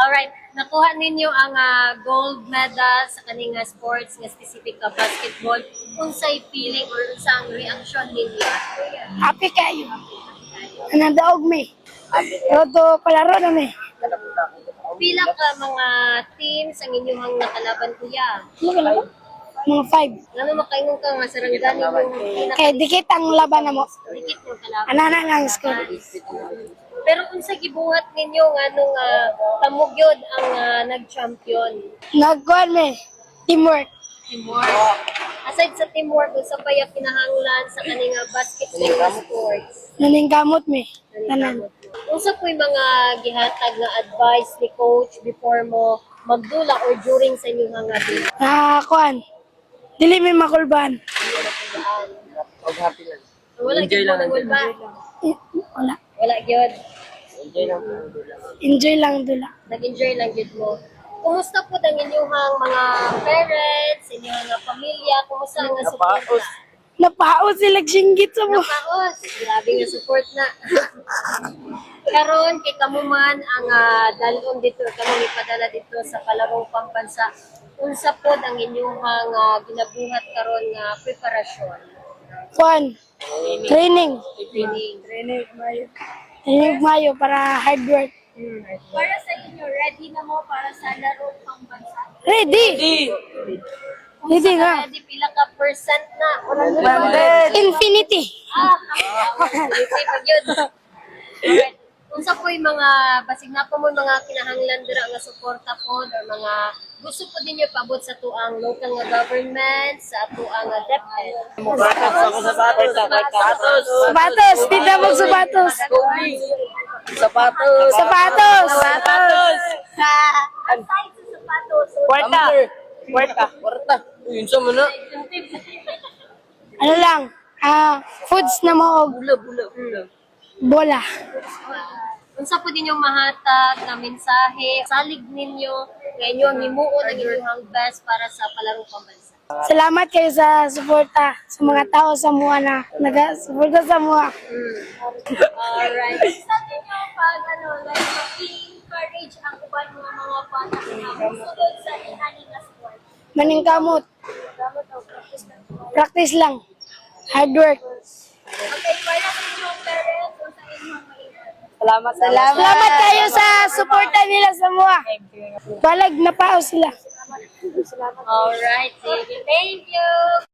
Alright, nakuha ninyo ang gold medal sa kaning sports nga specific ka basketball. Unsay feeling or unsa ang reaction ninyo? Happy kayo. Nanadaog mi. Roto palaro na mi. Pila ka mga teams ang inyong nakalaban kuya? Mga 5. Ngano makaingon ka nga sarangani yung Kaya dikit ang laban na mo. dikit mo kalaban. Anana lang school. Pero unsa gibuhat ninyo nganong tamugyod ang nag-champion? Nagkuhan mi. Teamwork. Teamwork. Aside sa teamwork, unsa pa yung kinahanglan sa kaning basketball sports? Naningkamot mi. Tanan. Unsa po yung mga gihatag na advice ni coach before mo magdula or during sa inyong mga game? Kuhan. Dili mi makulban. Wala gyud mo nangul ba? Wala. Wala gyud. Enjoy lang dula. Nag-enjoy lang gyud mo. Kumusta po ang inyong mga parents, inyong mga pamilya? Kumusta ang support na? Napaos sila singgit sa mo. Napaos! Grabe nga support na. Karon kay kamo man ang dalon dito, kamo ipadala dito sa palarong pambansa. Unsa po ang inyong ginabuhat karon nga preparasyon? Kuhan. Training. Training. Mayo para hard work. Para sa inyo, ready na mo para sa larong pambansa? Ready. Ready nga. Ready pila ka percent na? Infinity. Okay pa yun. Alright. Unsa po yung mga, basig na po mo mga kinahanglan dira nga suporta po or mga gusto po ninyo paabot sa tuang local nga government, sa tuang DepEd. Sapatos. Tidak mo sapatos. Sapatos. Sapatos. Ang size sa sapatos. Kwarta. Yun sa mana. Ano lang. Foods na mo. Bula. Bola. Unsa po ninyong mahatag na mensahe, salig ninyo, ngayon himuon ang inyong best para sa palarong pambansa. Salamat kayo sa suporta sa mga tao sa mua na nag-suporta sa mua. Alright. Sa ninyo pag encourage ang uban mga bata na musulod sa inani nga sport. Maningkamot. Practice lang. Hard work. Okay, para sa inyong parents o sa inyong Salamat. Salamat kayo sa suporta nila sa mua. Balag na pao sila. Alright, sige. Thank you.